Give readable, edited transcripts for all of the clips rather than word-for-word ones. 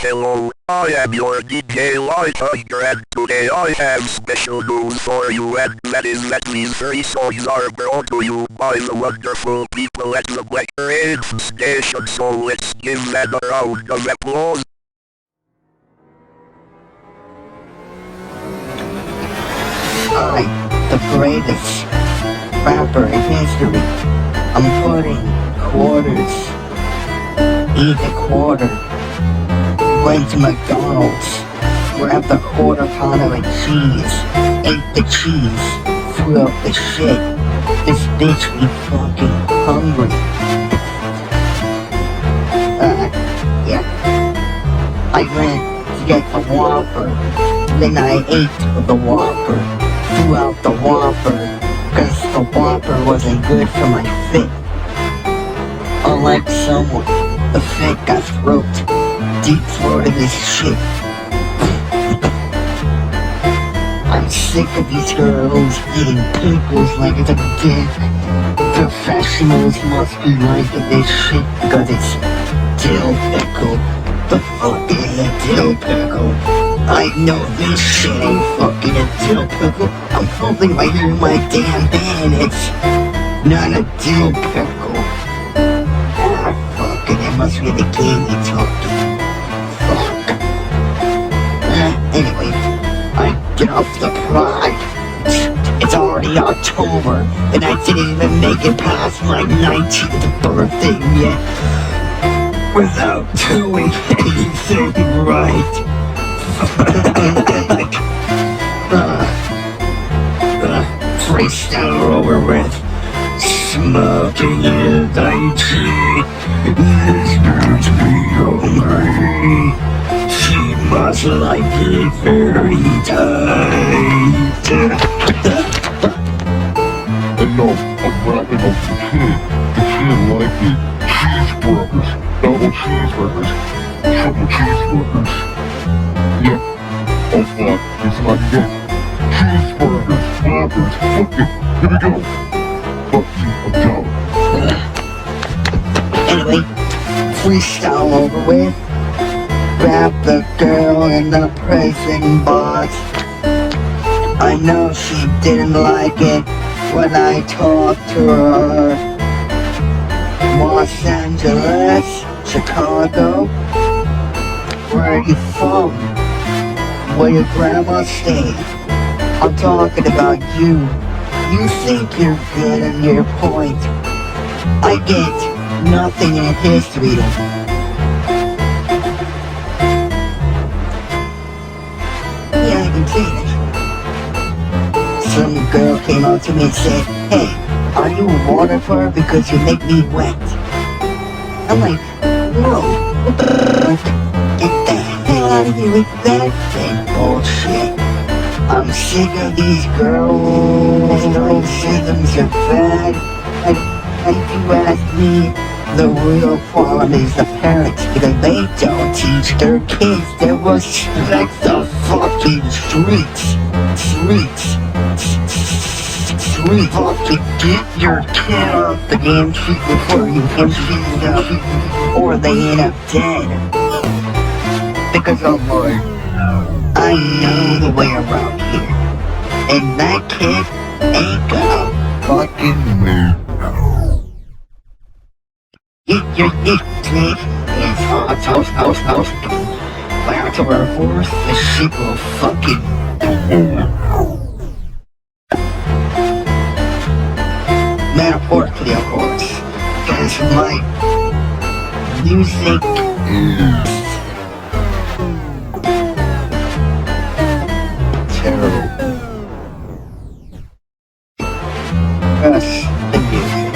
Hello, I am your DJ Light Tiger and today I have special news for you and that is that these 3 songs are brought to you by the wonderful people at the Black Rains Station, so let's give them a round of applause. I, the greatest rapper in history, I'm putting quarters, eat a quarter, went to McDonald's, grabbed a quarter pounder of cheese, ate the cheese, threw up the shit, this bitch be fucking hungry. Yeah, I went to get the Whopper, then I ate the Whopper, threw out the Whopper, cause the Whopper wasn't good for my fit. Unlike someone, the fit got throat, deep throated this shit. I'm sick of these girls eating pickles like it's a dick. Professionals must be liking this shit because it's dill pickle. The fuck is a dill pickle? I know this shit ain't fucking a dill pickle. I'm holding right here in my damn hand. It's not a dill pickle. Ah, fucking, it must be the game you talking. Fuck. Anyway, I get off the pride. It's already October, and I didn't even make it past my 19th birthday yet without doing anything right. Freestyle over with smoking a daichi. This turns me hungry. She must like it very tight. And no, I'm wrapping up the kid. The kid liked it. Cheeseburgers, double cheeseburgers, triple cheeseburgers. Yep. Oh fuck, it's not again. Cheeseburgers, Whoppers, fuck it. Here we go. Fuck you, I'm down. Anyway, freestyle over with. Grab the girl in the prison box. I know she didn't like it when I talked to her. Los Angeles, Chicago, where are you from? Where your grandma stayed? I'm talking about you. You think you're good on your point. I get nothing in history. Yeah, I can see it. Some girl came up to me and said, "Hey, are you a water fur because you make me wet?" I'm like, "No, what the fuck? Get the hell out of here with that fake bullshit. I'm sick of these girls, racisms are bad. And if you ask me, the real problem is the parents, because they don't teach their kids to respect the fucking streets. Fucking get your kid off the damn street before you empty it up, or they end up dead. Because oh Lord, I know the way around here, and that kid ain't gonna fucking move. Get your kid is house. By October 4th, the shit will fucking metaphorically, of course, because my music is terrible. Yes, the music.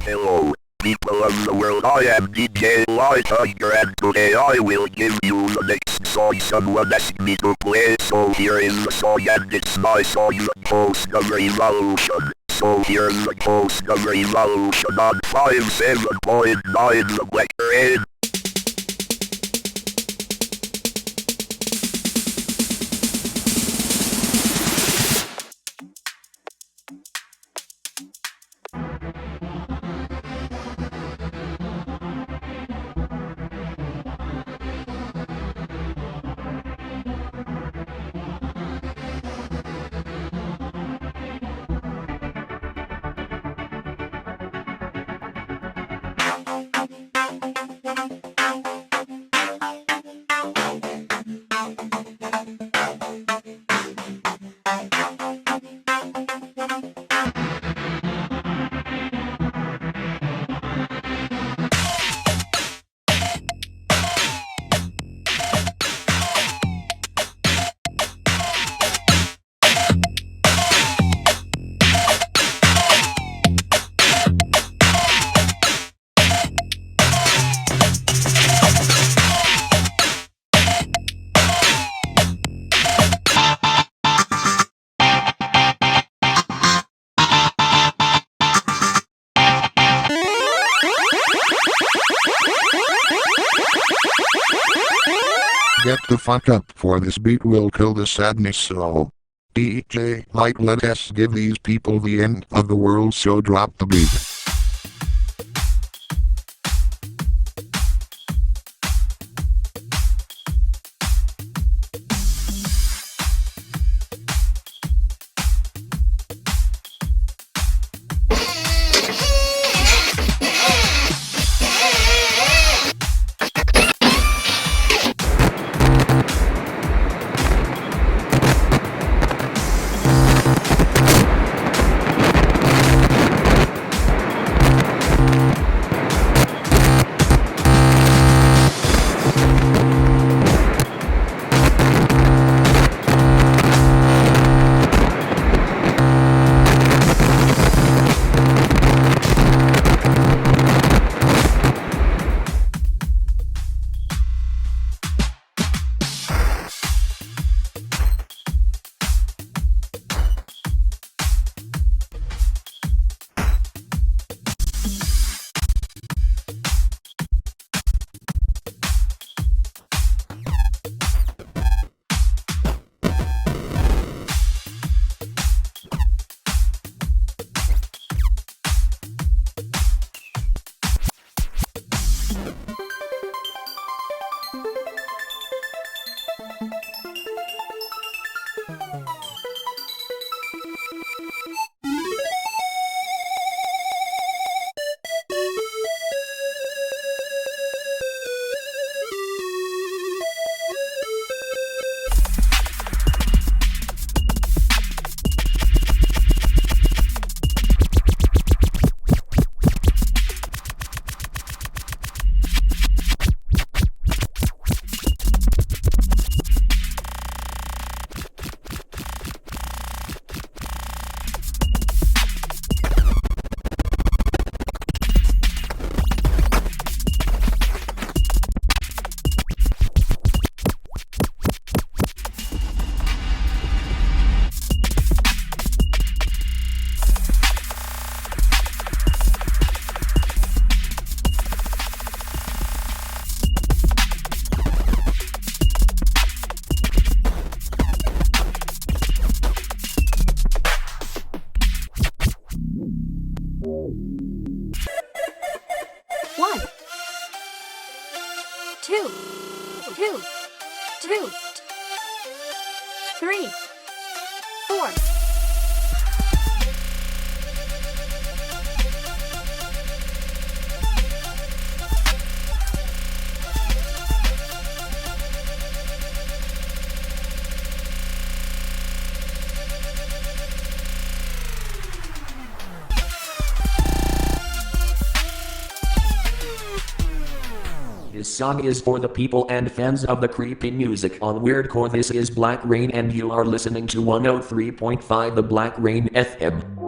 Hello, people of the world, I am DJ Light Tiger and today I will give you the next song someone asked me to play. So here is the song and it's my song, Post the Revolution. So here's the Post the Revolution on 57.9 The Black Rain. get the fuck up, for this beat will kill the sadness so. DJ, like, let us give these people the end of the world, so drop the beat. Two, three, four. This song is for the people and fans of the creepy music on Weirdcore. This is Black Rain and you are listening to 103.5 the Black Rain FM.